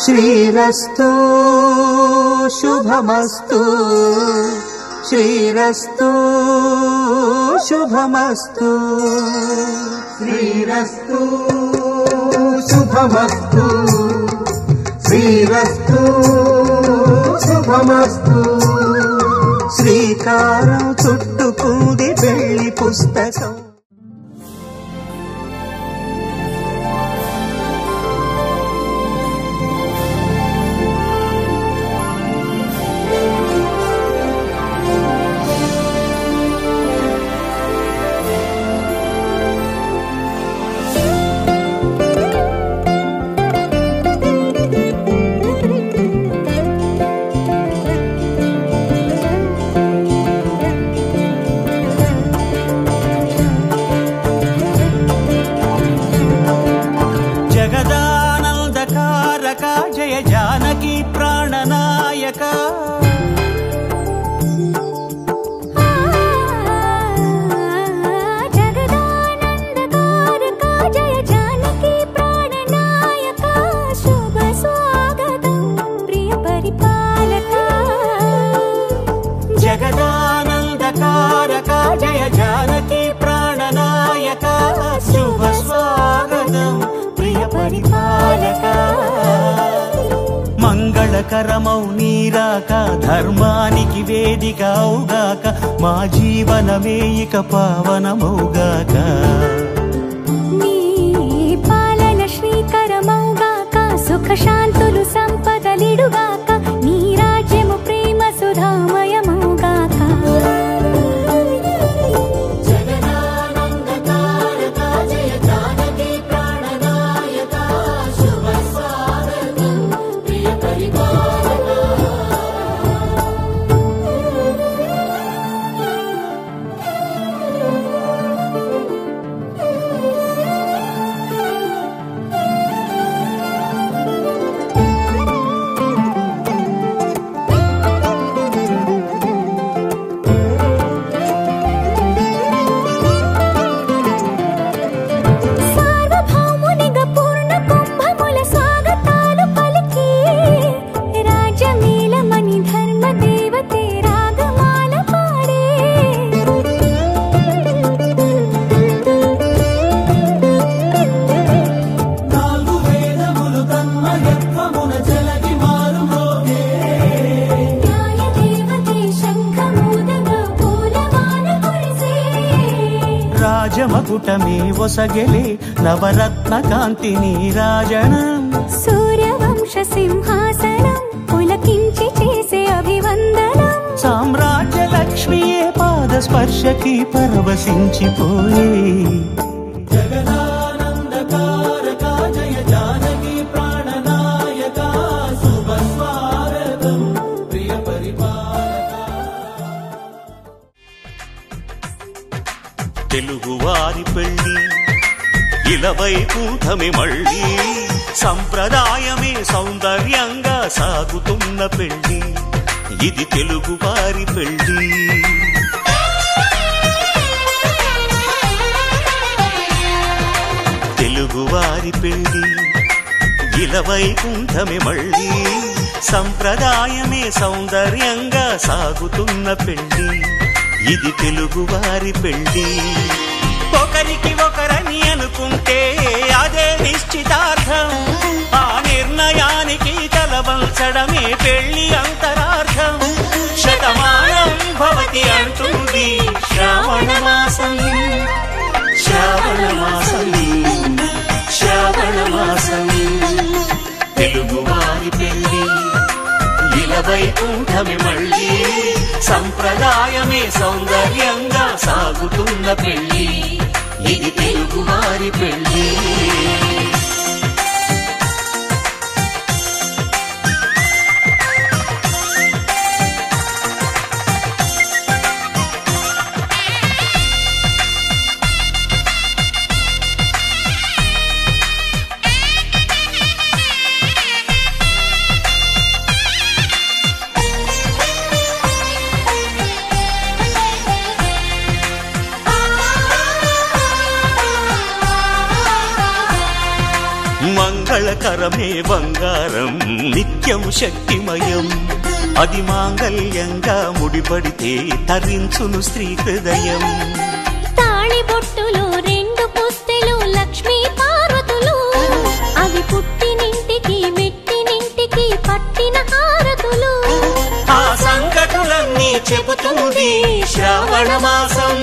శ్రీరస్తు శుభమస్తు శ్రీరస్తు శుభమస్తు శ్రీరస్తు శుభమస్తు శ్రీరస్తు శుభమస్తు శ్రీకారం చుట్టుకుంది పెళ్లి పుస్తకం. మంగళకరమౌ నీరాక ధర్మానికి వేదికవుగాక మా జీవనమే ఇక పావనమౌగాక. నీ పాలన శ్రీకరమౌగాక సుఖ శాంతులు సంపదలిడుగాక నీ రాజ్యము ప్రేమ సుధామయమౌగాక. రాజమకుటమే ఒసగెలే నవరత్న కాంతి నీరాజనం సూర్యవంశ సింహాసనం పులకించి చేసే అభివందనం. సామ్రాజ్య లక్ష్మియే పాద స్పర్శకి పరవశించిపోయే. తెలుగువారి పెళ్లి ఇలవైకుంఠమే మళ్ళీ సంప్రదాయమే సౌందర్యంగా సాగుతున్న పెళ్లి ఇది తెలుగువారి పెళ్లి. తెలుగువారి పెళ్లి ఇలవైకుంఠమే మళ్ళీ సంప్రదాయమే సౌందర్యంగా సాగుతున్న పెళ్లి ఇది తెలుగువారి పెళ్లి. ఒకరికి ఒకరని అనుకుంటే అదే నిశ్చితార్థం. ఆ నిర్ణయానికి తలవంచడమే పెళ్లి అంతరార్థం. శతమానం భవతి అంటుంది శ్రావణ మాసం శ్రావణ మాసం శ్రావణ మాసం. తెలుగువారి పెళ్లి ఇలవైకుంఠమే మళ్ళీ సంప్రదాయమే సౌందర్యంగా సాగుతున్న పెళ్లి ఇది తెలుగువారి పెళ్లి. మంగళకరమే బంగారం నిత్యం శక్తిమయం అది మాంగళ్యంగా ముడిపడితే తరించును స్త్రీ హృదయం తాళి బొట్టులో 2 పుస్తెలు లక్ష్మీ పార్వతులు అవి పుట్టినింటికి మెట్టినింటికి పట్టిన హారతులు ఆ సంగతులన్నీ చెబుతుంది శ్రావణ మాసం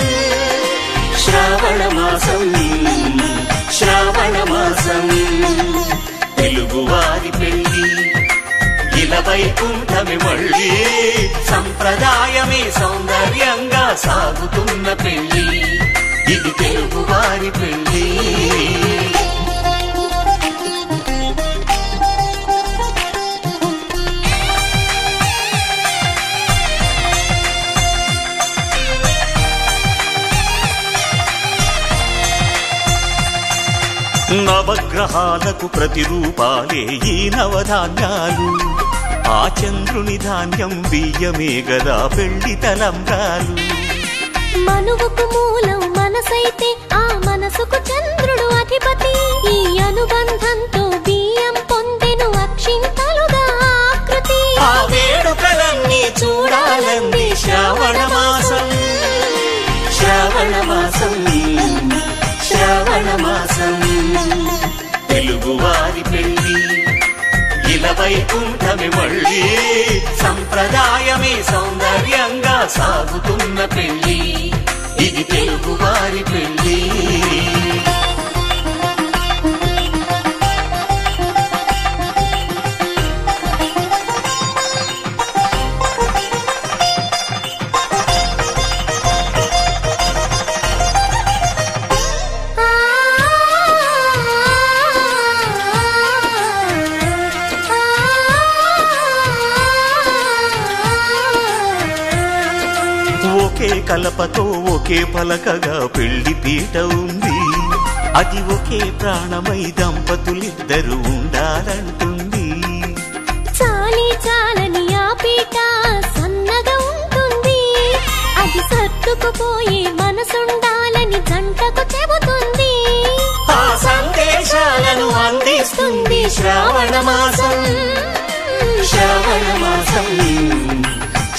శ్రావణ మాసం శ్రావణ మాసం తెలుగువారి పెళ్లి ఇలా వైకుంఠమి మళ్ళీ సంప్రదాయమే సౌందర్యంగా సాగుతున్న పెళ్లి ఇది తెలుగువారి పెళ్లి నవగ్రహాలకు ప్రతిరూపాలే ఈ నవధాన్యాలు ఆ చంద్రుని ధాన్యం బియ్యమే గదా పెళ్లి తలంబ్రాలు మనువుకు మూలం మనసైతే ఆ మనసుకు చంద్రుడు అధిపతి ఈ అనుబంధంతో బియ్యం పొందెను అక్షింతలుగా ఆకృతి ఆ వేడుకలన్నీ చూడాలంది శ్రావణ మాసం శ్రావణ మాసం శ్రావణ మాసం తెలుగువారి పెళ్లి ఇలా వైకుంఠమి మళ్ళీ సంప్రదాయమే సౌందర్యంగా సాగుతున్న పెళ్లి ఇది తెలుగువారి పెళ్లి ఒకే కలపతో ఒకే పలకగా పెళ్లి పీట ఉంది అది ఒకే ప్రాణమై దంపతులిద్దరూ ఉండాలంటుంది చాలి చాలని ఆ పీట సన్నగా ఉంటుంది అది సర్దుకుపోయే మనసుండాలని జంటకు చెబుతుంది ఆ సందేశాలను అందిస్తుంది శ్రావణ మాసం శ్రావణ మాసం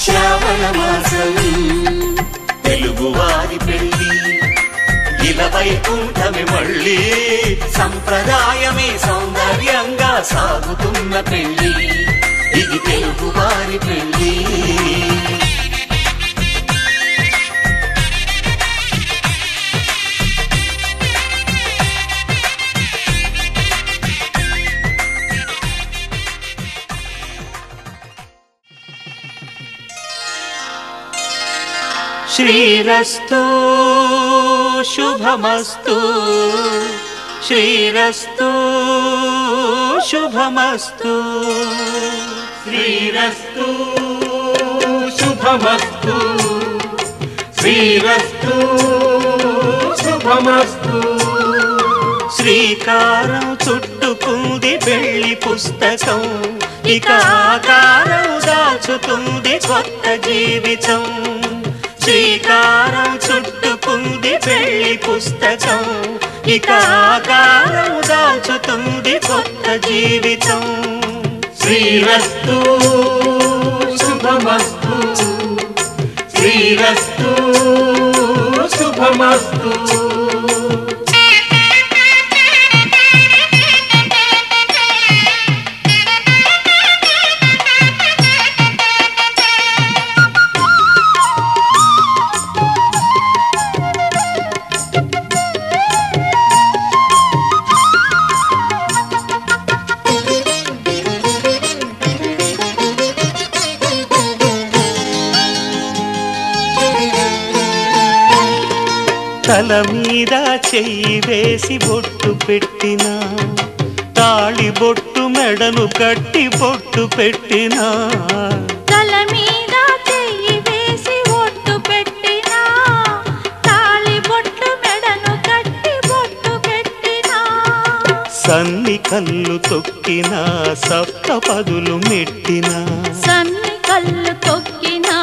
శ్రావణ మాసం తెలుగువారి పెళ్లి ఇలా వైకుంఠమి మళ్ళీ సంప్రదాయమే సౌందర్యంగా సాగుతున్న పెళ్లి ఇది తెలుగువారి పెళ్లి శ్రీరస్తు శుభమస్తు శ్రీరస్తు శుభమస్తు శ్రీరస్తు శుభమస్తు శ్రీరస్తు శుభమస్తు శ్రీకారం చుట్టుకుంది పెళ్లి పుస్తకం ఇక ఆకారం దాచుతుంది కొత్త జీవితం శ్రీకారం చుట్టుకుంది పెళ్లి పుస్తకం ఇక ఆకారం దాచుతుంది కొత్త జీవితం శ్రీరస్తు శుభమస్తు శ్రీరస్తు శుభమస్తు తల మీద చెయ్యి వేసి బొట్టు పెట్టినా తాళి బొట్టు మెడను కట్టి బొట్టు పెట్టినా తల మీద చెయ్యి వేసి బొట్టు పెట్టినా తాళి బొట్టు మెడను కట్టి బొట్టు పెట్టినా సన్ని కళ్ళు తొక్కినా సప్తపదులు మెట్టినా సన్ని కళ్ళు తొక్కినా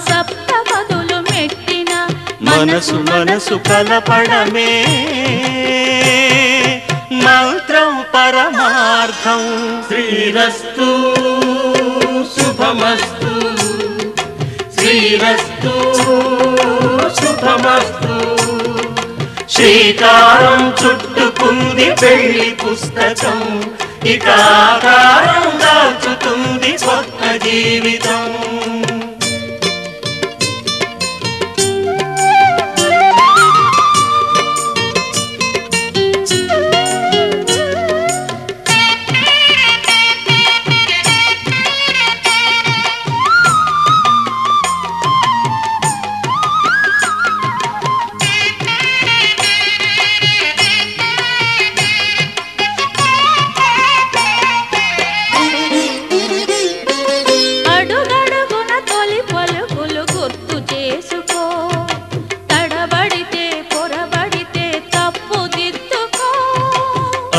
సప్తపదులు మెట్టినా మనసు మనసు కలపడమే మంత్రం పరమార్థం. శ్రీరస్తు శుభమస్తు, శ్రీరస్తు శుభమస్తు. శ్రీకారం చుట్టుకుంది పెళ్లి పుస్తకం, ఇక ఆకారం దాల్చుతుంది కొత్త జీవితం.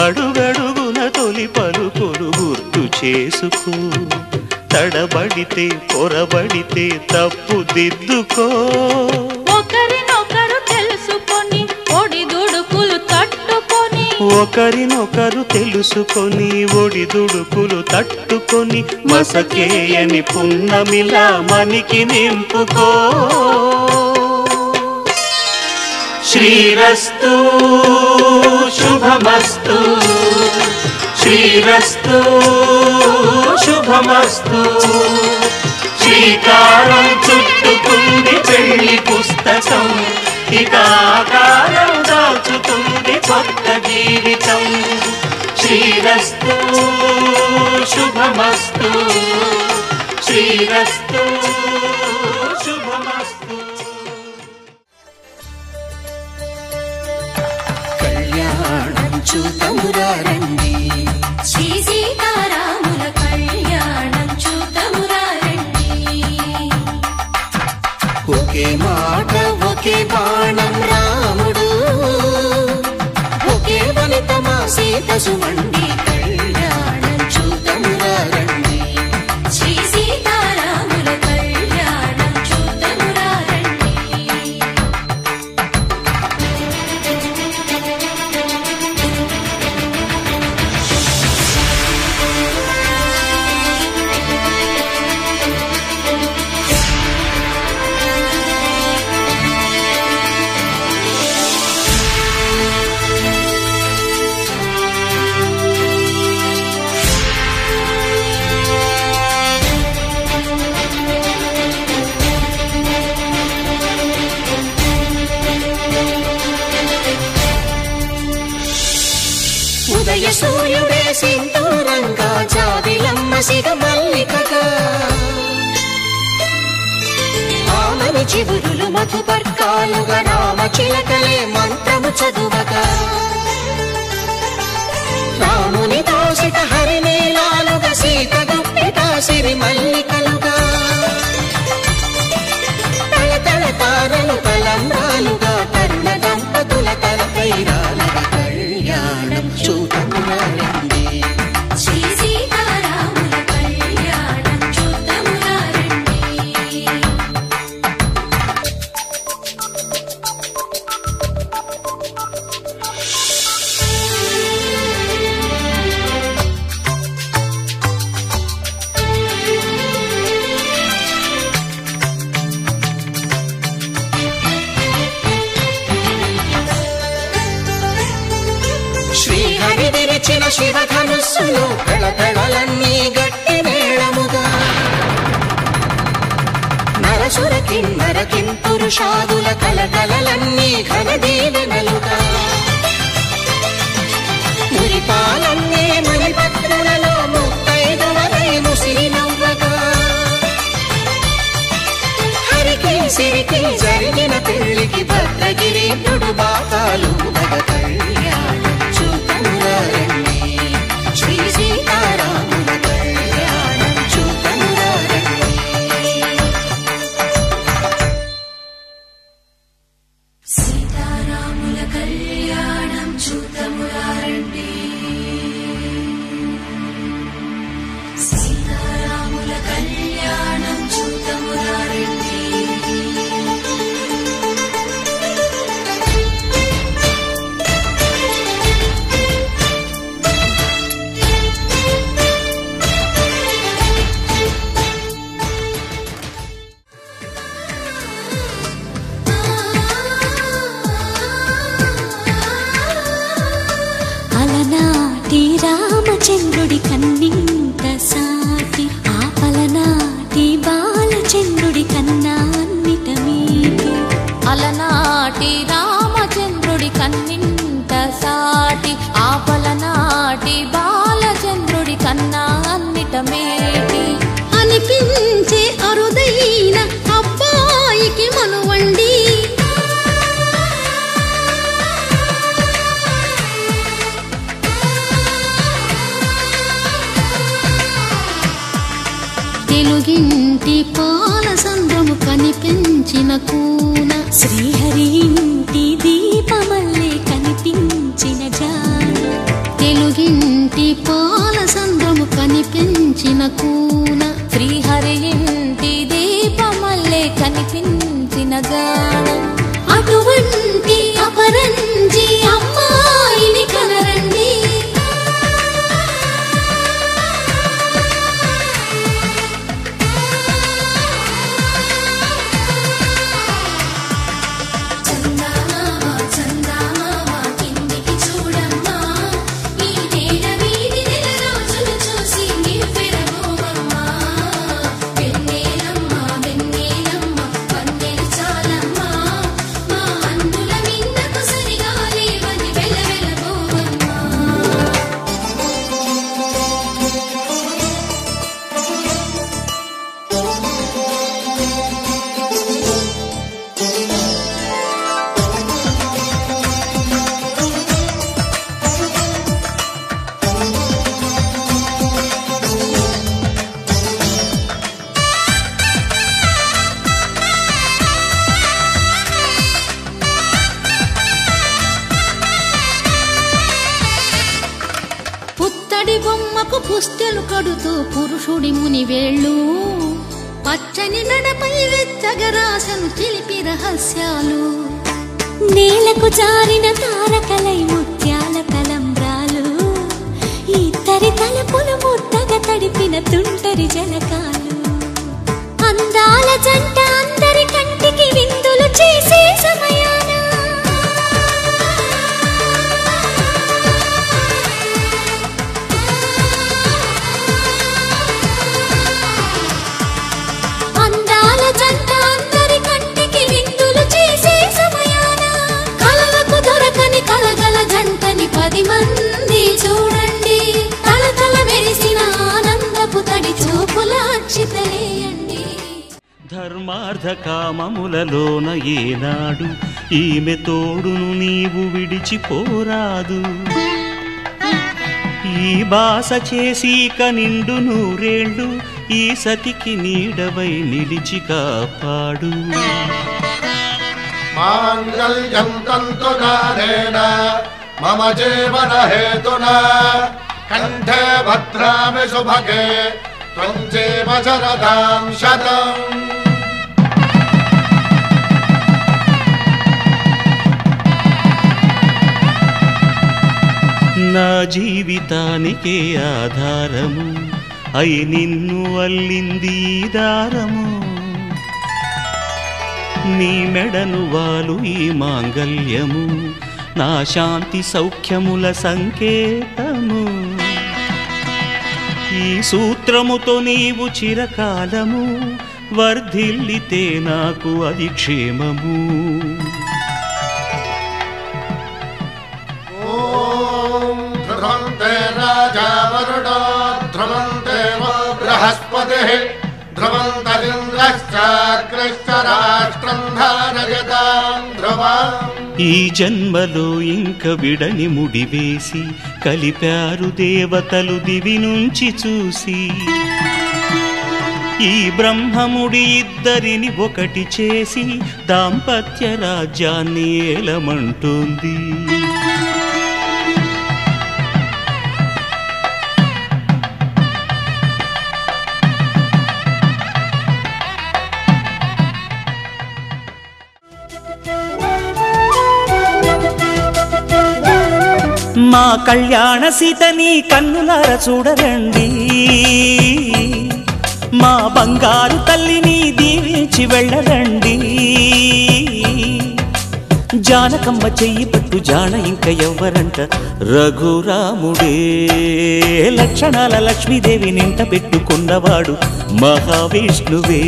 అడుగడుగున తొలి పలుకులు గుర్తు చేసుకో, తడబడితే పొరబడితే తప్పు దిద్దుకో. ఒకరినొకరు తెలుసుకొని ఒడిదుడుకులు తట్టుకొని, ఒకరినొకరు తెలుసుకొని ఒడిదుడుకులు తట్టుకొని, మసకేయని పున్నమిలా మనికి నింపుకో. శ్రీరస్తు శుభమస్తు, శ్రీరస్తు శుభమస్తు. శ్రీకారం చుట్టుకుంది పెళ్లి పుస్తకం, ఇక ఆకారం దాల్చుతుంది కొత్త జీవితం. శ్రీరస్తు శుభమస్తు, శ్రీరస్తు శుభమస్తు. కళ్యాణం చూతమురారండి, శ్రీ సీతారాముల కళ్యాణం చూతమురారండి. ఒకే మాట ఒకే బాణం రాముడు, ఒకే వనిత మా సీత సుమండి. కళ్యాణం చూతమురారండి, శ్రీ సీతారాముల కళ్యాణం చూతమురారండి. ఉదయ సూర్యుడే సింధూరంగా, జాబిలమ్మ సిగ మల్లికగా, ఆమని చివురులు మధుపర్కాలుగా, రామ చిలకలే మంత్రము చదువగా, రాముని దోసిట హరినీలాలుగా, సీత గుప్పిట సిరి మల్లికలుగా, తల తల తారలు తలంబ్రాలుగా, తరుణ దంపతుల తలపైరాలుగా. కళ్యాణం చూతమురారండి, శ్రీ సీతారాముల కళ్యాణం చూతమురారండి. శ్రీహరి విరిచిన శివధనుస్సులు, కళకళలన్నీ గట్టి మేళముగా, నరసుర కిన్నర కింపురుషాదుల కలకలలన్నీ ఘన దీవెనలుగా, మురిపాలన్నీ మణిపత్రులలో ముత్తైదువలై ముసిరి నవ్వగా, హరికి సిరికి జరిగిన పెళ్లికి భద్రగిరీంద్రుడు బాకాలు మగ. కళ్యాణం చూతమురారండి, శ్రీ సీతారాముల కళ్యాణం చూతమురారండి. సీతారాముల కళ్యాణం చూతమురారండి, సీతారాముల కళ్యాణం చూతమురారండి. నాటి రామచంద్రుడి కన్నింట సాటి ఆపల నాటి బాలచంద్రుడి కన్నా అన్నిట మేటి అనిపించే అరుదైన అబ్బాయికి మనువండి తెలుగింటి పాల సంద్రము కనిపించిన కూన శ్రీహరి ఇంటి దీపమల్లే కనిపించిన జాన తెలుగింటి పాల సంద్రము కనిపించిన కూన శ్రీహరి ఇంటి దీపమల్లే కనిపించిన జాన అటువంటి అపరంజి అమ్మాయిని కనరండి చందమామ చందమామ కిందికి చూడమ్మా ఈ నేల వీధి నెల రోజులు చూసి నివ్వెరబోవమ్మా వెన్నెలమ్మ వెన్నెలమ్మ వన్నెలు చాలమ్మా మా అందుల మిన్నకు సరిగా లేవని వెలవెలబోవమ్మా పుత్తడి బొమ్మకు పుస్తెలు కడుతూ పురుషుడి ముని వేళ్ళు పచ్చని నడపై వెచ్చగరాసను చిలిపి రహస్యాలు నేలకు జారిన తారకలై ముత్యాల తలంబ్రాలు ఇద్దరి తలపులు ముద్దగా తడిపిన తుంటరి జలకాలు అందాల జంట అందరి కంటికి విందులు చేసే సమయాన అందాల జంట అందరి కంటికి విందులు చేసే సమయాన కలలకు దొరకని కలగల జంటని 10 మంది చూడండి తలతల మెరిసిన ఆనందపు తడి చూపుల అక్షితలేయండి ధర్మార్థ కామములలోన ఏనాడు ఈమె తోడును నీవు విడిచిపోరాదు ఈ బాస చేసి నిండు నూరేళ్ళు ఈ సతికి నీడవై నిలిచి కాపాడు మాంగళ్యం తంతునారేణ మమ జీవన హేతునా కంఠే భద్రామి శుభగే త్వం జీవ శరదాం శతం నా జీవితానికే ఆధారము అయి నిన్ను అల్లింది ఈ దారము నీ మెడను వాలు ఈ మాంగల్యము నా శాంతి సౌఖ్యముల సంకేతము ఈ సూత్రముతో నీవు చిరకాలము వర్ధిల్లితే నాకు అది క్షేమము ధ్రువంతే రాజా వరుడో ధ్రువంతే బృహస్పతి ధ్రువంతరింద్రశ్చాగ్రశ్చ రాష్ట్రం ధారయతాం ధ్రువం ఈ జన్మలో ఇంక విడని ముడివేసి కలిపారు దేవతలు దివి నుంచి చూసి ఈ బ్రహ్మముడి ఇద్దరిని ఒకటి చేసి దాంపత్య రాజ్యాన్ని ఏలమంటోంది మా కళ్యాణ సీతని కన్నులార చూడరండి మా బంగారు తల్లిని దీవించి వెళ్ళరండి జానకమ్మ చెయ్యి పట్టు జాన ఇంక ఎవ్వరంట రఘురాముడే లక్షణాల లక్ష్మీదేవి నింట పెట్టుకున్నవాడు మహావిష్ణువే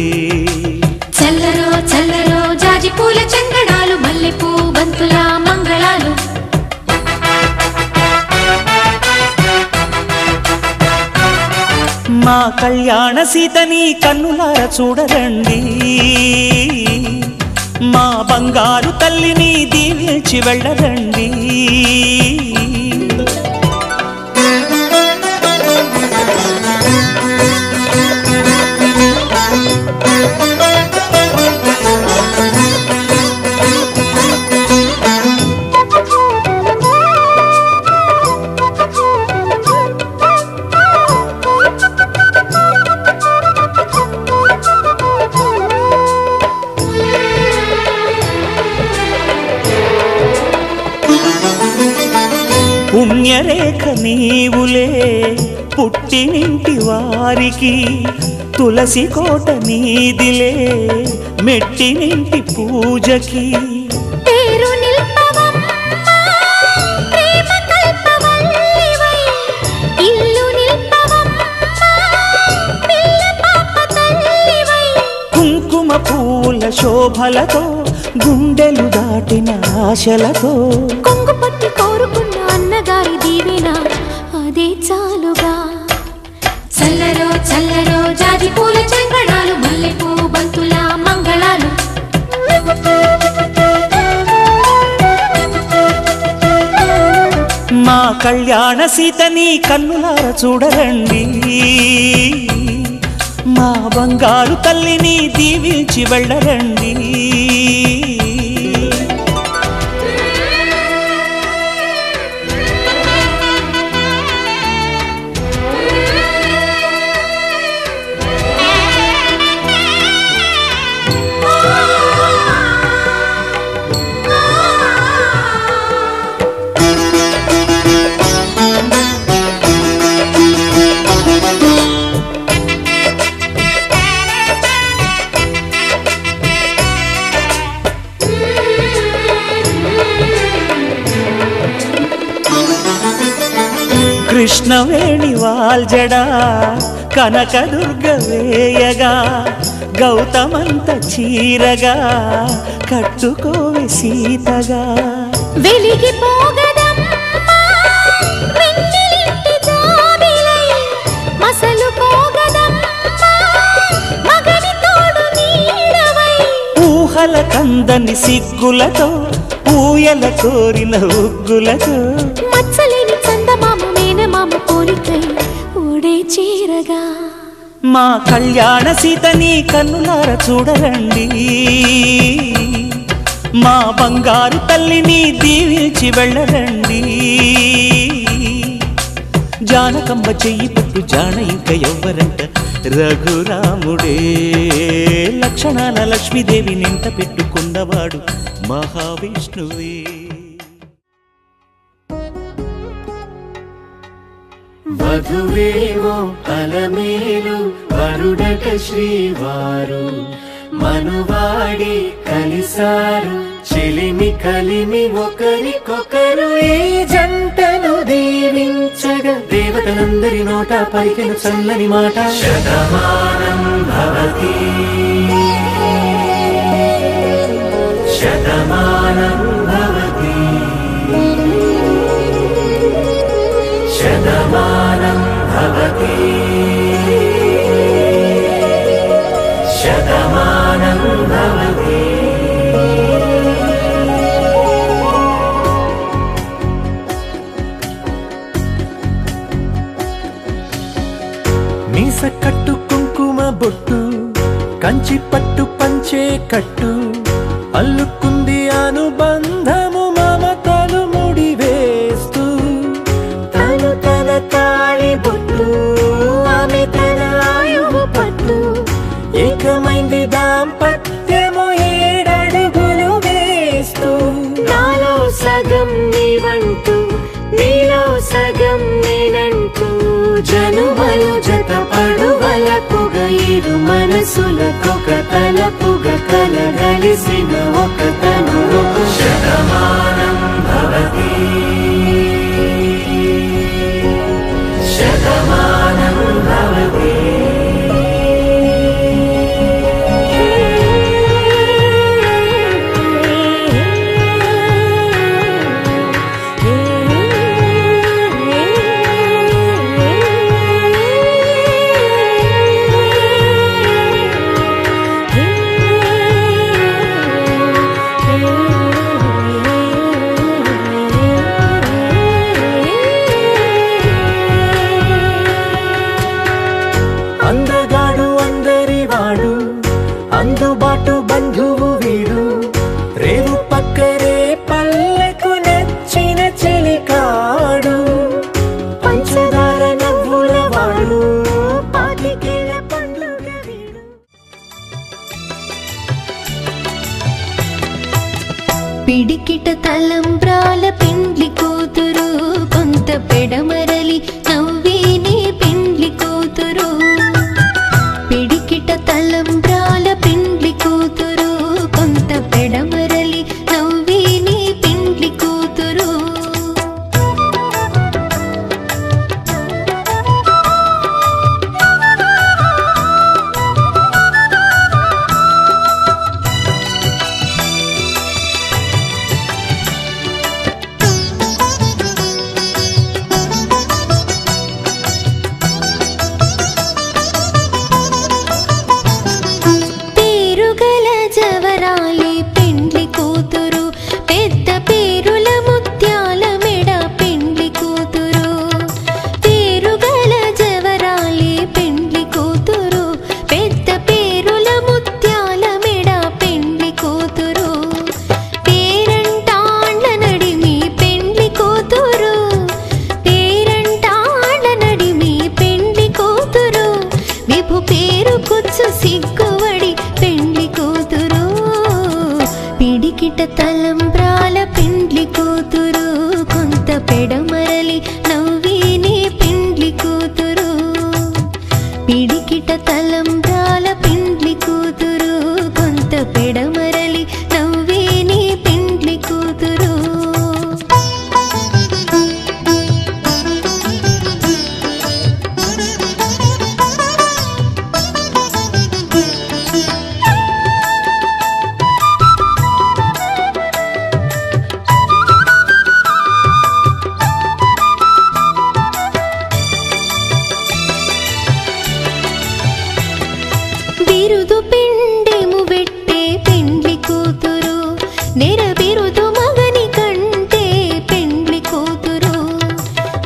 చల్లరో చల్లరో జాజి పూల చందనాలు మల్లెపూ కళ్యాణ సీతని కన్నులార చూడరండి, మా బంగారు తల్లిని దీవించి వెళ్ళరండి. పుణ్యరేఖ నీవులే పుట్టినింటి వారికి, తులసి కోట నీదిలే మెట్టినింటి పూజకి. పేరు నిల్పవమ్మా ప్రేమ కల్పవల్లివై, ఇల్లు నిల్పవమ్మా పిల్ల పాప తల్లివై. కుంకుమ పూల శోభలతో గుండెలు దాటిన ఆశలతో, కొంగు పట్టి కోరుకున్న అన్నగారి దీవెన అదే చాలుగా. చల్లరో చల్లరో జాజి పూల చంగడాలు, మల్లెపూ బంతుల మంగళాలు. మా కళ్యాణ సీతని కన్నులార చూడరండి, మా బంగారు తల్లిని దీవించి వెళ్ళరండి. కృష్ణవేణి వాల్జడా కనకదుర్గ వేయగా, గౌతమంత చీరగా కట్టుకోవి సీతగా. వెలిగిపోగదమ్మా వెన్నెలింటి జాబిలై, మసలుకోగదమ్మా మగని తోడు నీడవై. ఊహల కందని సిగ్గులతో ఊయల కోరిన ఉగ్గులతో, మచ్చలేని చందమామ మేనమామ పోలికై ఓడే చీరగా. మా కళ్యాణ సీతని కన్నులార చూడరండి, మా బంగారు తల్లిని దీవించి వెళ్ళరండి. జానకమ్మ చెయ్యి పట్టు జాన ఇంక ఎవ్వరంట, రఘురాముడే లక్షణాల లక్ష్మీదేవి నింట పెట్టుకున్నవాడు మహావిష్ణువే. వధువేమో అలమేలు వరుడట శ్రీవారు, మనువాడి కలిసారు చెలిమి కలిమి ఒకరికొకరు. ఈ జంటను దీవించగా దేవతలందరి నోట పలికెను చల్లని మాట. శతమానం భవతి శతమానం భవతి శతమానం భవతి శతమానం భవతి. మీస కట్టు కుంకుమ బొట్టు, కంచి పట్టు పంచే కట్టు, అల్లుకుంది అనుబంధము మమతలు ముడివేస్తూ. తను తన తాళి బొట్టు, ఆమె తన ఆయువు పట్టు, ఏకమైంది దాంపత్యము 7 అడుగులు వేస్తూ. నాలో సగం నీవంటూ నీలో సగం నేనంటూ, జనుమలు జత పడువలకుగ ఇరు మనసులకొక తలపుగ కలగలిసిన ఒక తను. శతమానం భవతి శతమానం భవతి. పిడికిట తలంబ్రాల పెండ్లి కూతురు కొంత పెడమరలి నవ్వేనే పెండ్లి కూతురు పిడికిట తలంబ్రాల పెండ్లి కూతురు కొంత పెడమరలి నవ్వేనే పెండ్లి కూతురు జవరాలి పెండ్లి కూతురు పెద్ద పేరుల ముత్యాల మెడ పెండ్లి కూతురు పేరుగల జవరాలి పెండ్లి కూతురు పెద్ద పేరుల ముత్యాల మెడ పెండ్లి కూతురు పేరంటాండ్ల నడిమి పెండ్లి కూతురు పేరంటాండ్ల నడిమి పెండ్లి కూతురు విభు పేరు కుచ్చు సిగ్గువడి పెండ్లి కూతురు పిడికిట తలంబ్రాల పెండ్లి కూతురు కొంత పెడమరలి నవ్వేనే పెండ్లి కూతురు పిడికిట తలంబ్రాల పెండ్లి కూతురు కొంత పెడమరలి నవ్వేనే పెండ్లి కూతురు బిరుదు పిండెము వెట్టే పెండ్లి కూతురు నెర బిరుదు మగని కంటే పెండ్లి కూతురు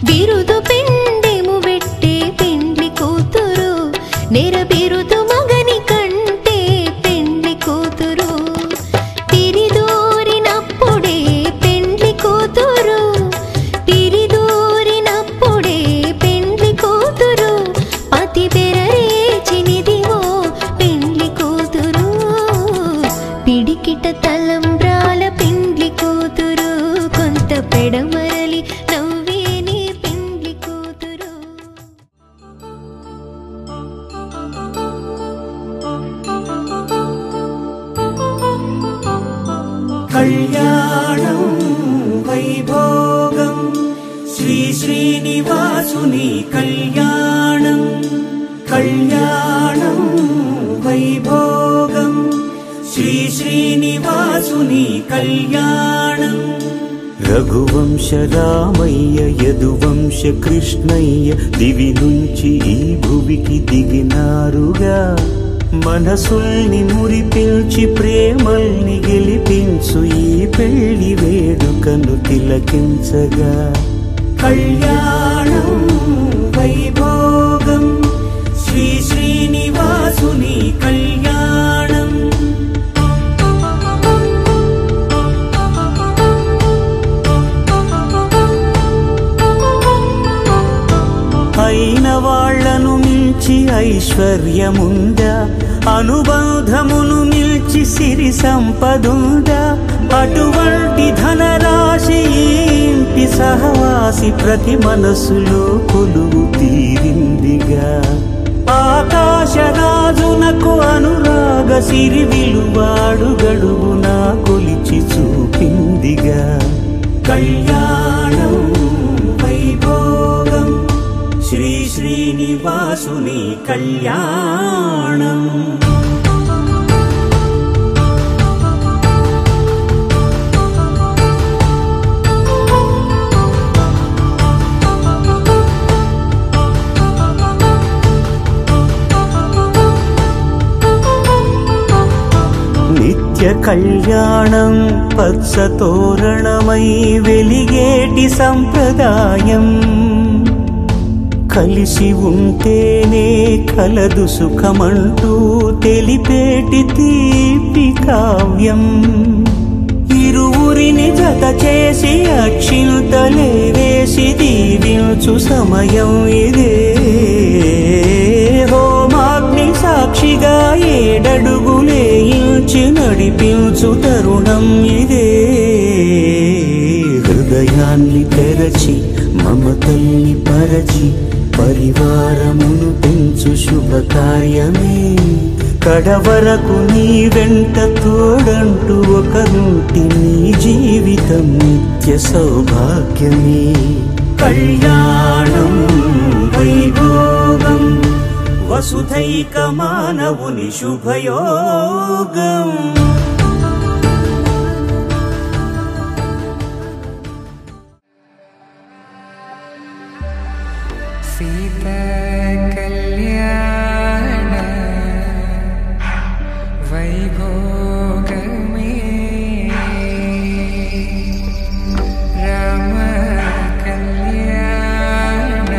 బిరుదు పిండెము వెట్టే పెండ్లి కూతురు నెర బిరుదు మగని కంటే పెండ్లి కూతురు పిరిదూరినప్పుడే పెండ్లి కూతురు పిరిదూరినప్పుడే పెండ్లి కూతురు పతి బెరరేచినిదివో పెండ్లి కూతురు పిడికిట తలంబ్రాల పెండ్లి కూతురు కొంత పెడమరలి నవ్వేనే పెండ్లి కూతురు కళ్యాణం వైభోగం శ్రీ శ్రీనివాసుని కళ్యాణం కళ్యాణం వైభోగం శ్రీ శ్రీనివాసుని కళ్యాణం రఘువంశ రామయ్య యదువంశ కృష్ణయ్య దివి నుంచి ఈ భువికి దిగినారుగా మనసుల్ని మురిపించి ప్రేమల్ని గెలిపించు ఈ పెళ్లి వేడుకను తిలకించగా కళ్యాణం వైభోగం శ్రీ శ్రీనివాసుని కళ్యాణం అయిన వాళ్లను మించి ఐశ్వర్యముందా అనుబంధమును మిల్చి సిరి సంపదుందా అటువంటి ధనరాశి ఇంటి సహవాసి ప్రతి మనసులో కొలువు తీరిందిగా ఆకాశరాజునకు అనురాగ సిరి విలువాడు గడువునా కొలిచి చూపిందిగా కళ్యాణం వైభోగం శ్రీ శ్రీనివాసుని కళ్యాణం నిత్య కళ్యాణం పచ్చ తోరణమై వెలిగేటి సంప్రదాయం కలిసి ఉంటేనే కలదు సుఖమంటూ తెలిపేటి తీపి కావ్యం ఇరువురిని జత చేసి అక్షింతలే వేసి దీవించు సమయం ఇదే హోమాగ్ని సాక్షిగా ఏడడుగులే ఇంచి నడిపించు తరుణం ఇదే హృదయాన్ని తెరచి మమతల్ని పరచి పరివారమును పెంచు శుభకార్యమే. కడవరకు నీ వెంట తోడంటూ ఒకరుంటి నీ జీవితం నిత్య సౌభాగ్యమే. కళ్యాణం వైభోగం వసుధైక మానవుని శుభయోగం. సీతా కళ్యాణ వైభోగమే రామ కళ్యాణ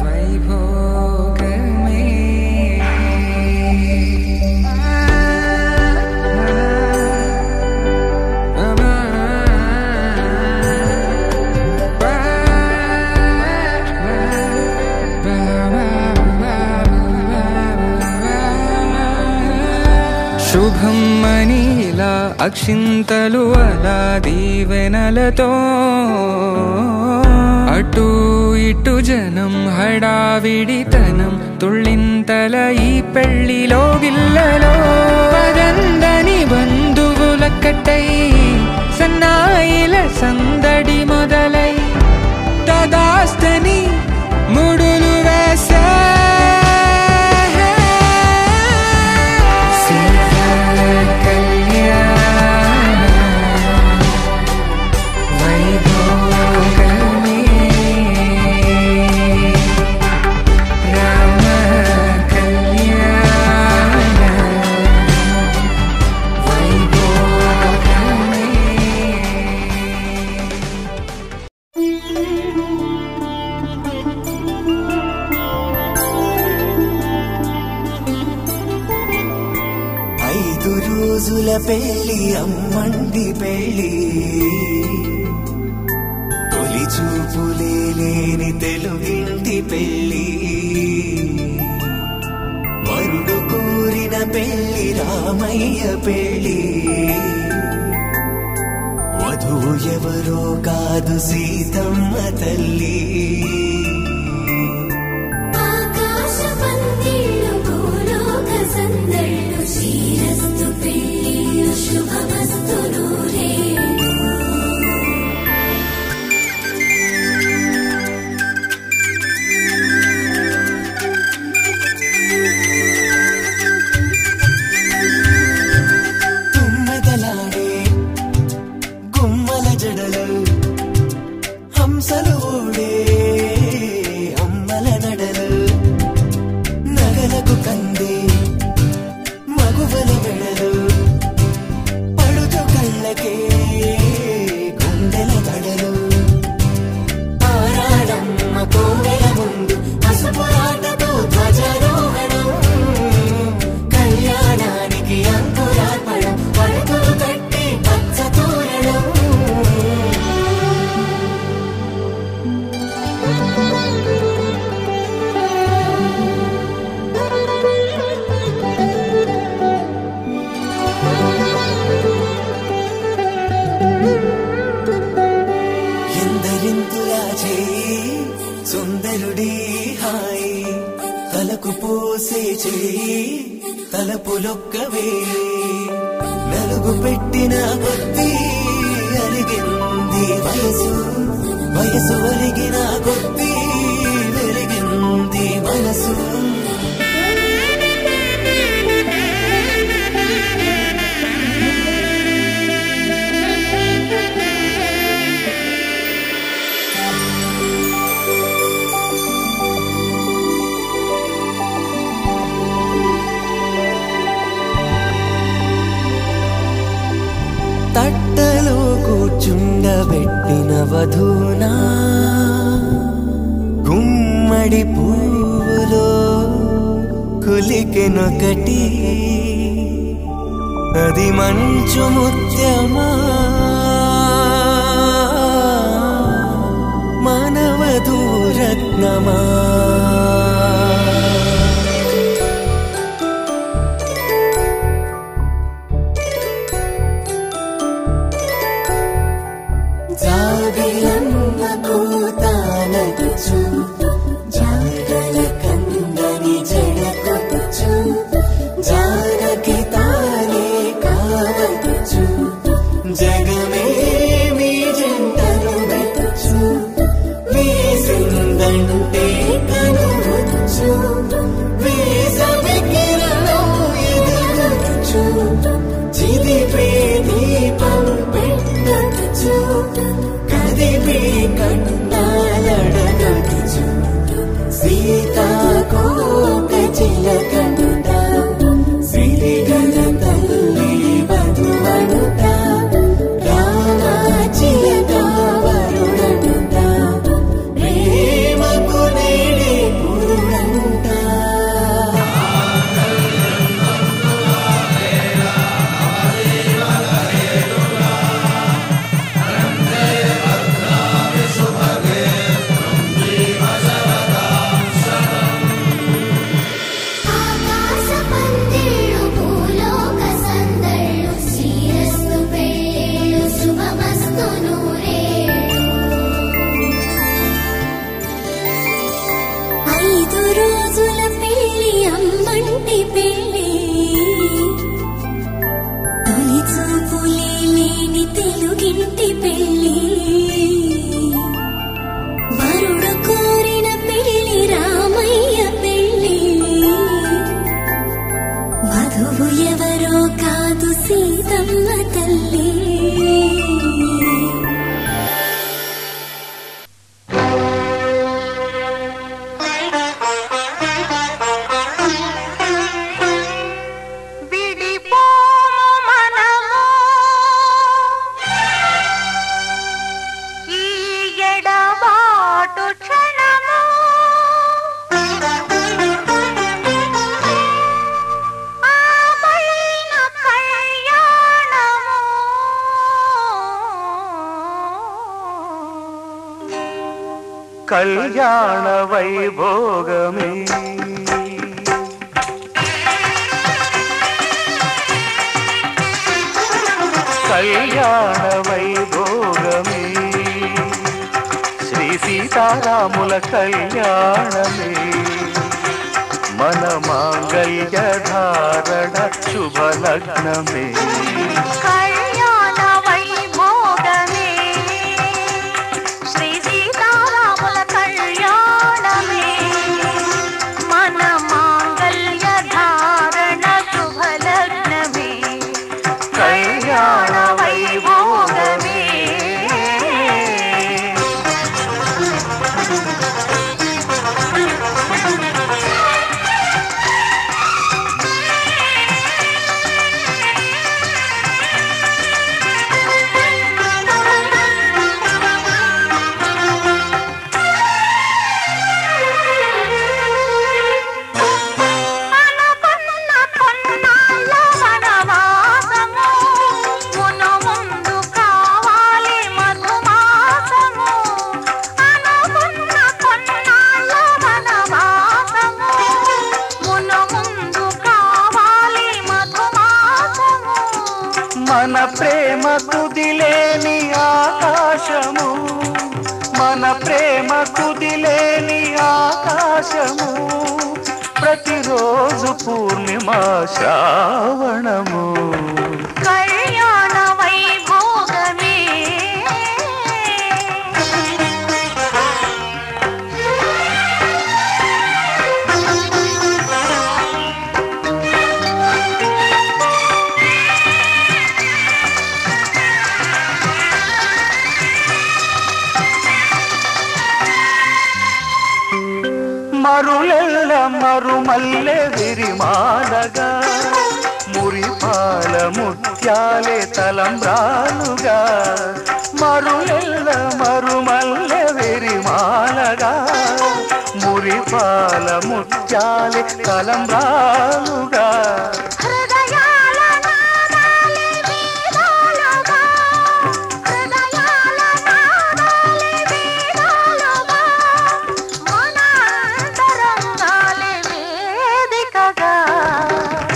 వైభోగమే. శుభం మనీలా అక్షింతలు అలా దీవెనలతో అటు ఇటు జనం హడావిడితనం తుళ్ళింతల ఈ పెళ్లిలో గిల్లలో పదందని బంధువులక్కటై సన్నాయిల సందడి మొదలై తదాస్తని ముడులు వేసా. పెళ్ళి అమ్మండి పెళ్ళి తొలి చూపులే లేని తెలుగింటి పెళ్ళి వరుడు కోరిన పెళ్ళి రామయ్య పెళ్ళి వధువు ఎవరో కాదు సీతమ్మ తల్లి. సుందరుడి హాయి తలకు పోసే చేయి తలపులొక్కవే నలుగు పెట్టిన కొద్దీ అరిగింది వయసు వయసు ఒరిగిన కొద్దీ వెలిగింది మనసు. తట్టలో కూర్చుండబెట్టిన వధూనా గుమ్మడి పువ్వులో కులికెనొకటి అది మంచు ముత్యమా మానవధూరత్నమా. జగమే మీ జంటను మెచ్చు వేసిందంటే కనువచ్చు వేసవి కిరణం ఎదురొచ్చు చిదిపే దీపం పెట్టచ్చు కదిపే కండాలడగచ్చు సీతాకోక చిలకంట సిరిగల తల్లి వధువనుట రామాచిలక వరుడనుట ప్రేమకు నేడే పురుడంట ఆకాశ పందిళ్ళు భూలోక సందళ్ళు శ్రీరస్తు పెళ్ళిళ్ళు శుభమస్తు నూరేళ్ళు 5 రోజుల పెళ్ళి అమ్మంటి పెళ్ళి తొలి చూపులే లేని తెలుగింటి పెళ్ళి వరుడు కోరిన పెళ్ళి రామయ్య పెళ్ళి వధువు ఎవరో కాదు సీతమ్మ తల్లి కళ్యాణ వైభోగమే కళ్యాణ వైభోగమే శ్రీ సీతారాముల కళ్యాణమే మన మాంగళ్య ధారణ శుభలగ్నమే కళ్యాణ వైభోగమే శ్రీ సీతారాముల కళ్యాణమే మన మాంగళ్య ధారణ శుభలగ్నమే కళ్యాణ వైభోగమే మన ప్రేమ కుదిలేని ఆకాశము మన ప్రేమ కుదిలేని ఆకాశము ప్రతిరోజు పూర్ణిమా శ్రావణము కళ్యాణ వైభోగమే మరులెల్ల మరుమల్లె విరిమాలగా మురిపాల ముత్యాలే తలంబ్రాలుగా మరులెల్ల మరుమల్లె విరిమాలగా మురిపాల ముత్యాలే తలంబ్రాలుగా హృదయాల నాదాలే వేదాలుగా హృదయాల నాదాలే వేదాలుగా మన అంతరంగాలే వేదికగా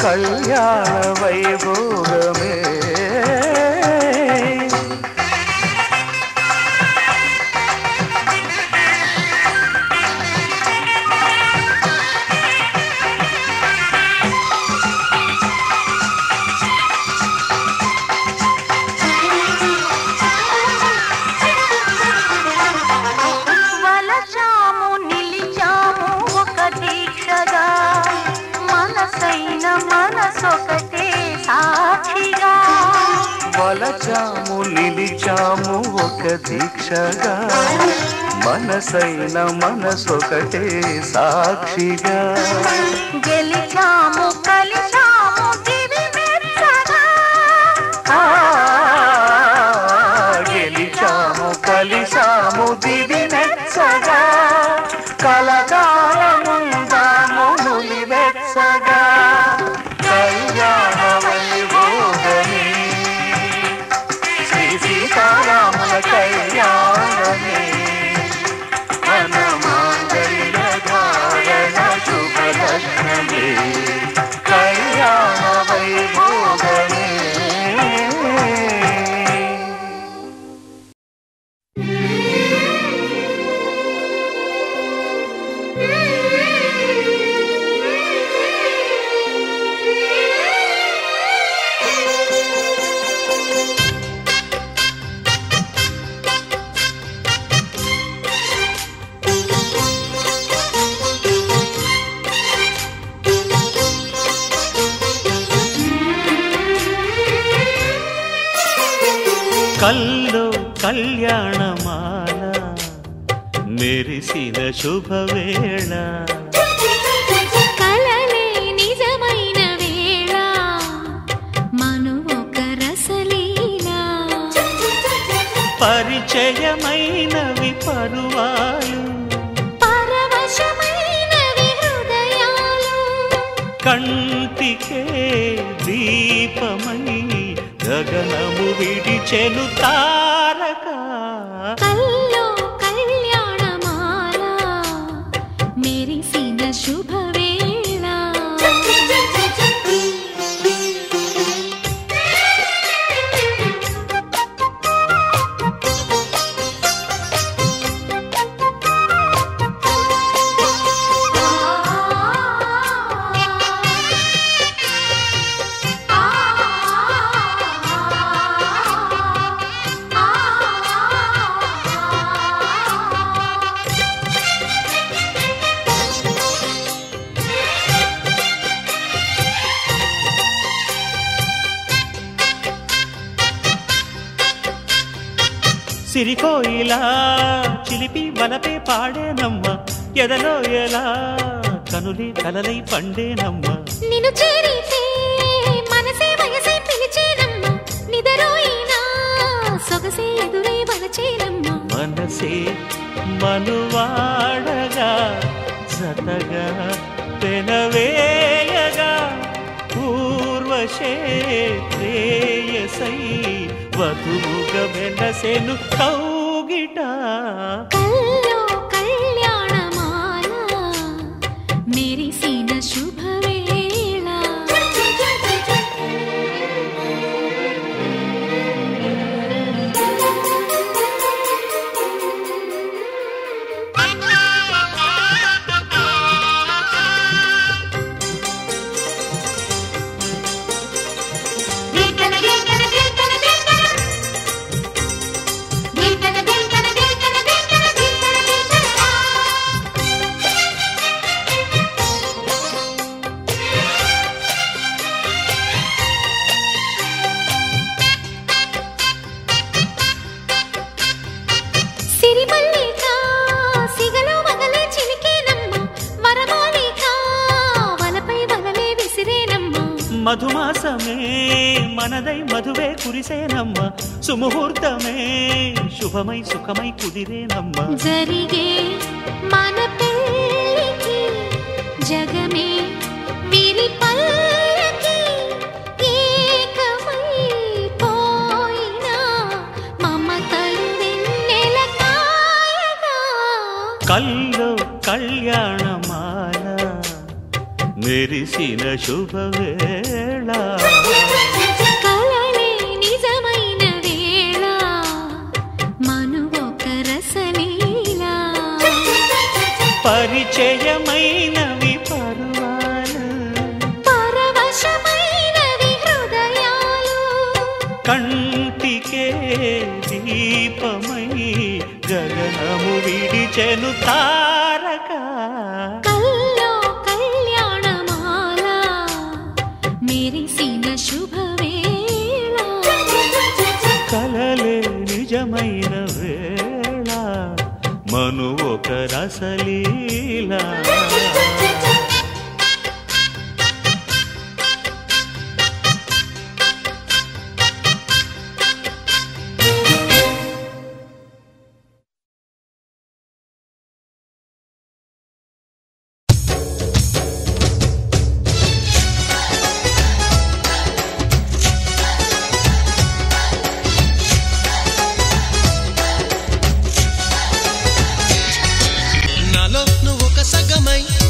కళ్యాణ వైభోగమే కలిశాము నిలిచాము ఒక దీక్షగా మనసైన మనసొకటే సాక్షిగా గెలిచాము కలిశాము దివి మెచ్చగా గెలిచాము కలిశాము దివి మెచ్చగా కలకాలముందాము నులివెచ్చగా కళ్యాణ వైభోగమే శ్రీ సీతారాముల కళ్యాణమే మన మాంగళ్య ధారణ శుభలగ్నమే కళ్యాణ వైభోగమే కల్లో కళ్యాణమాల మెరిసిన శుభవేళ కలలే నిజమైన వేళ మను ఒక రసలీలా పరిచయమైనవి పరువాలు పరవశమైనవి హృదయాలు కంటికే దీపమై గగనము విడిచెను తారక కల్లో కళ్యాణమాల మెరిసిన శుభవేళ సిరికోయిలా చిలిపి వలపే పాడేనమ్మ ఎదలో ఎలా కనులే కలలై పండేనమ్మ నిన్ను చేరితే మనసే వయసే పిలిచేనమ్మ నిదరోయినా సొగసే ఎదురై వలచేనమ్మ మనసే మనువాడగా జతగా పెనవేయగా పూర్వశే శ్రేయసై వధువుగా వెనసెను కౌగిట కల్లో కళ్యాణమాల మెరిసిన శుభవేళ సిరిమల్లిక సిగలో మగలే చిలికేనమ్మ వరమాలిక వలపై వలలే విసిరేనమ్మ మధుమాసమే మనదై మధువే కురిసేనమ్మ సుముహూర్తమే శుభమై సుఖమై కుదిరేనమ్మ జరిగే మన పెళ్ళికి జగమే వీరి పల్లకి ఏకమై పోయినా మమతలు వెన్నెల కాయగా కల్లో కళ్యాణమాల మెరిసిన శుభవేళ కలలే నిజమైన వేళ మను ఒక రసలీలా పరిచయమైనవి పరువాలు పరవశమైనవి హృదయాలు కంటికే దీపమై గగనము విడిచెను తారక కల్లో కళ్యాణమాల మెరిసిన శుభవేళ కలలే నిజమైన వేళ మను ఒక రసలీలా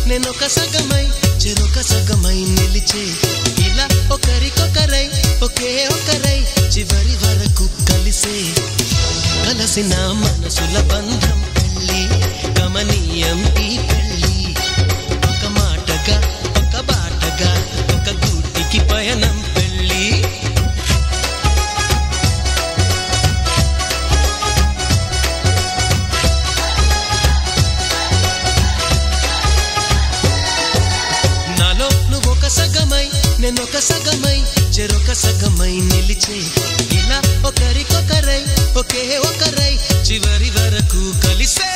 నేనొక సగమై చెరొక సగమై నిలిచే ఇలా ఒకరికొకరై ఒకే ఒకరై చివరి వరకు కలిసే కలసిన మనసుల బంధం పెళ్ళి గమనీయం ఈ పెళ్ళి ఒక మాటగా ఒక బాటగా ఒక గూటికి పయనం పెళ్ళి సగమై నేనొక సగమై చెరొక సగమై నిలిచే ఇలా ఒకరికొకరై ఒకే ఒకరై చివరి వరకు కలిసే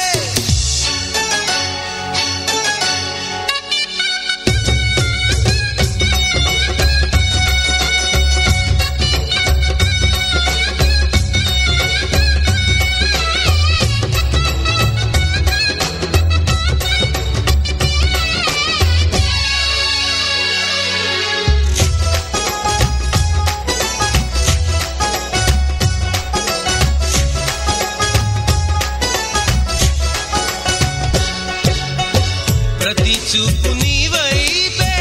చూపు నీ వైపే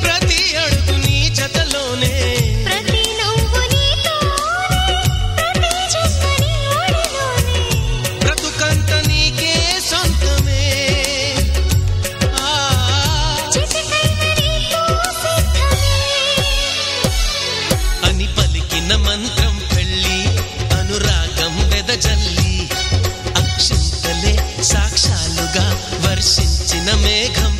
ప్రతి అడుగు నీ జతలోనే ప్రతి నవ్వు నీతోనే ప్రతి జన్మ నీ ఒడిలోనే బ్రతుకంత నీకే సొంతమే చిటికైన నీకు సిద్ధమే అని పలికిన మంత్రం పెళ్ళి అనురాగం వెదజల్లి అక్షంతలే సాక్షాలుగా వర్షించిన మేఘం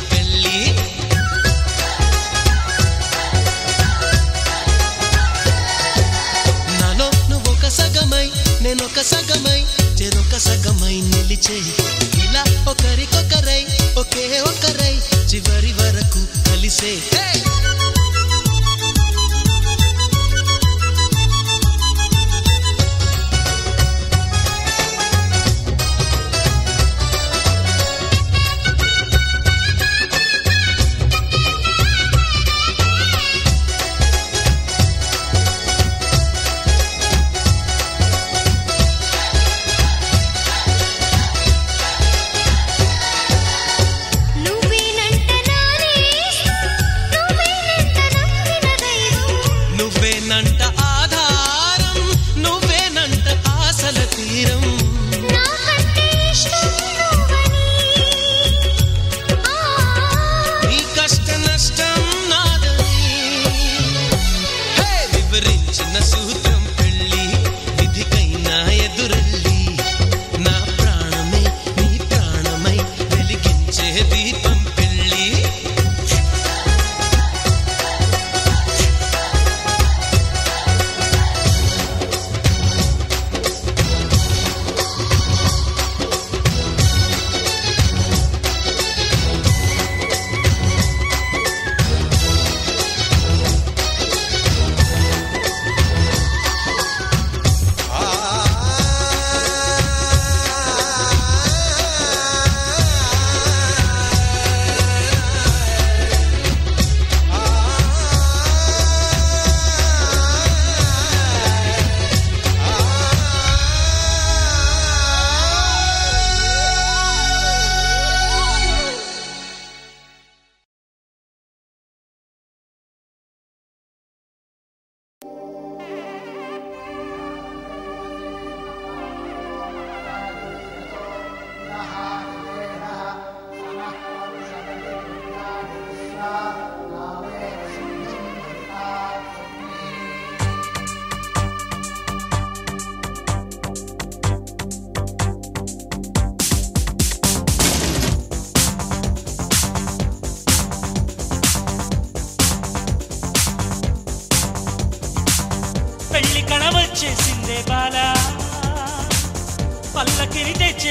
నేనొక సగమై చెరొక సగమై నిలిచే ఇలా ఒకరికొకరై ఒకే ఒకరై చివరి వరకు కలిసే నువ్వేనంట నానే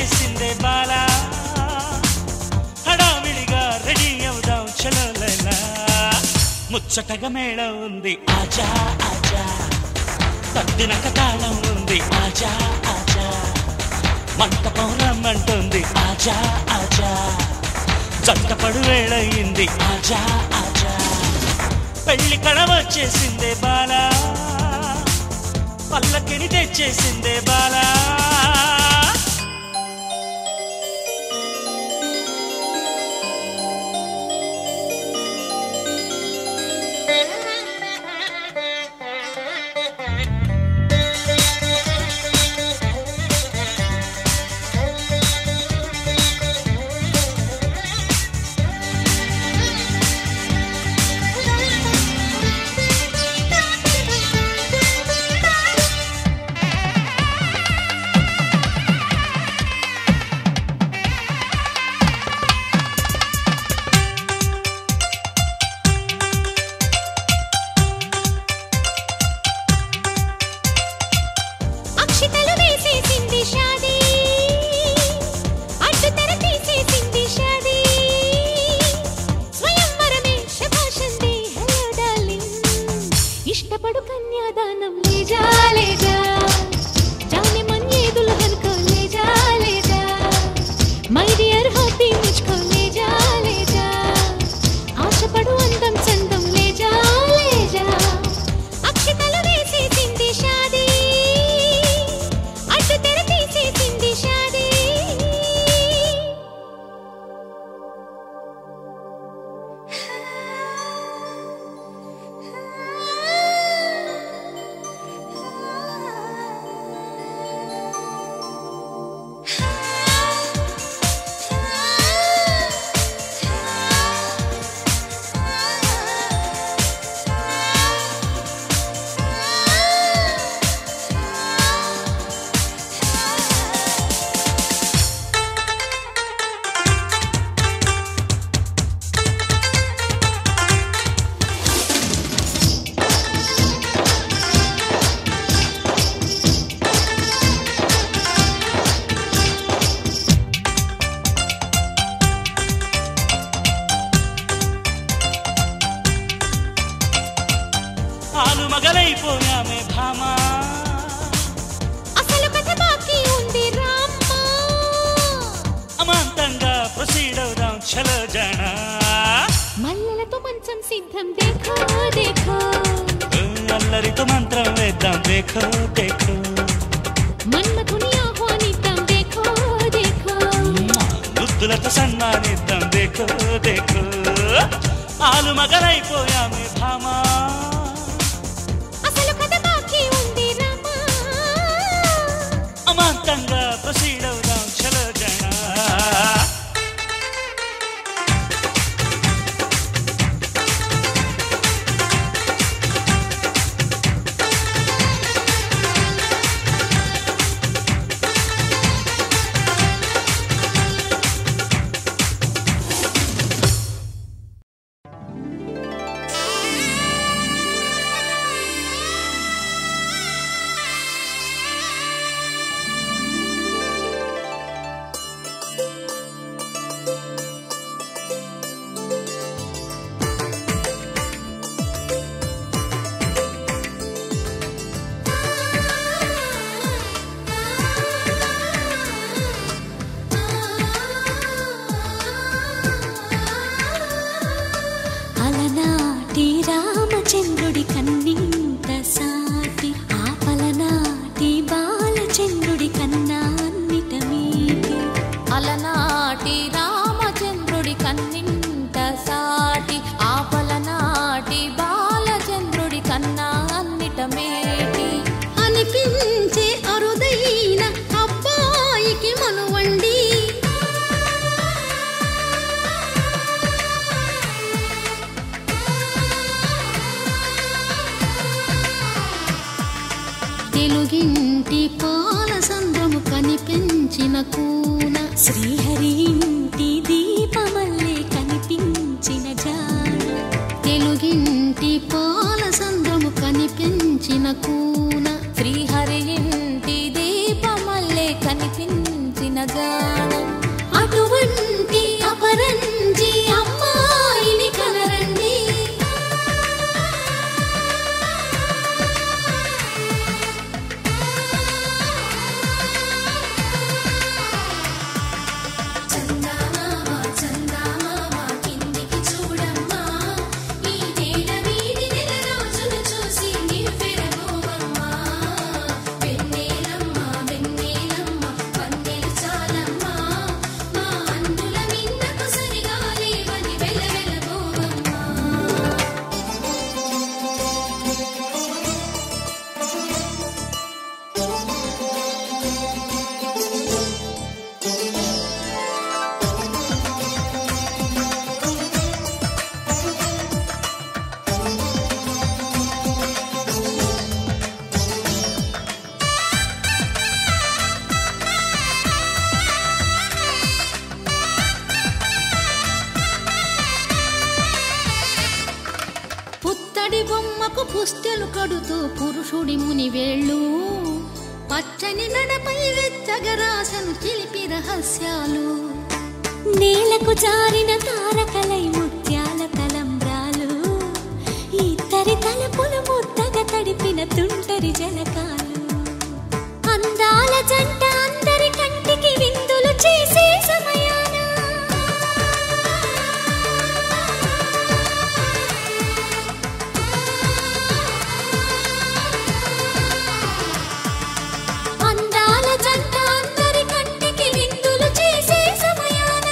తెచ్చేసిందే బాలా హడావిడిగా రెడీ అవుదాం చలో లైలా ముచ్చటగా మేళం ఉంది ఆజా ఆజా తద్దినక తాళం ఉంది ఆజా ఆజా మంటపం రమ్మంటుంది ఆజా ఆజా జంటపడు వేళయింది ఆజా ఆజా పెళ్లి కళ వచ్చేసిందే బాలా పల్లకిని తెచ్చేసిందే బాలా ఇష్టపడు కన్యాదానం లేజా లేజా जाने मन ये दुल्हन को ले जा माय डियर होती मुझको ले जा ఆశపడు అందం చందం ले जा అక్షతలు వేసేసింది షాదీ అడ్డు తెర తీసేసింది షాదీ మగలైపోయామే భామా అసలు కథ బాకీ ఉంది రామ్మా అమాంతంగా ప్రొసీడ్ అవుదాం చలో జానా మల్లెలతో మంచం సిద్ధం देखो देखो అల్లరితో మంత్రం వేద్దాం देखो देखो మన్మథుని ఆహ్వానిద్దాం देखो देखो ముద్దులతో సన్మానిద్దాం देखो देखो ఆలు మగలైపోయామే భామా అమాంతంగా ప్రొసీడ్ అవుదాం చలో జానా కలజాడం అటువంటి అపరంజి అమ్మాయిని కలరండి. చందమామ చందమామ కిందికి చూడమ్మా, ఈ నేల వీడి నెల రోజులు చూసి నివ్వెరబోవమ్మా. వెన్నెలమ్మ వెన్నెలమ్మ వన్నెలు చాలమ్మా, మా అందుల మిన్నకు సరిగా లేవని వెలవెలబోవమ్మా. పుత్తడి బొమ్మకు పుస్తెలు కడుతూ పురుషుడి ముని వేళ్ళు, పచ్చని నడపై వెచ్చగరాసను చిలిపి రహస్యాలు. నేలకు జారిన తారకలై ముత్యాల తలంబ్రాలు, ఇద్దరి తలపులు ముద్దగా తడిపిన తుంటరి జలకాలు. అందాల జంట అందరి కంటికి విందులు చేసే సమయాన అందాల జంట అందరి కంటికి విందులు చేసే సమయాన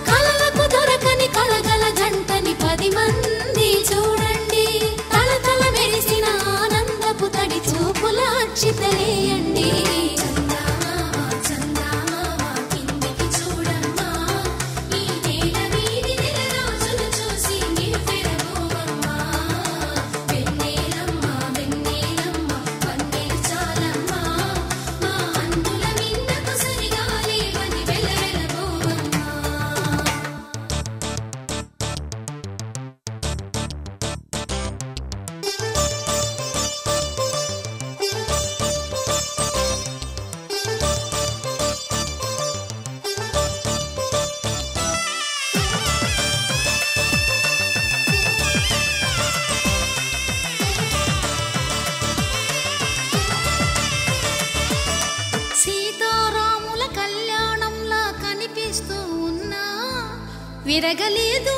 కలలకు దొరకని కలగల జంటని 10 మంది చూడండి. తలతల మెరిసిన ఆనందపు తడి చూపుల అక్షితలేయండి. చందమామ చందమామ కిందికి చూడమ్మా, ఈ నేల వీడి నెల రోజులు చూసి నివ్వెరబోవమ్మా. వెన్నెలమ్మ వెన్నెలమ్మ వన్నెలు చాలమ్మా, మా అందుల మిన్నకు సరిగా లేవని వెలవెలబోవమ్మా. సీతారాముల కళ్యాణంలా కనిపిస్తూ ఉన్నా, విరగలేదు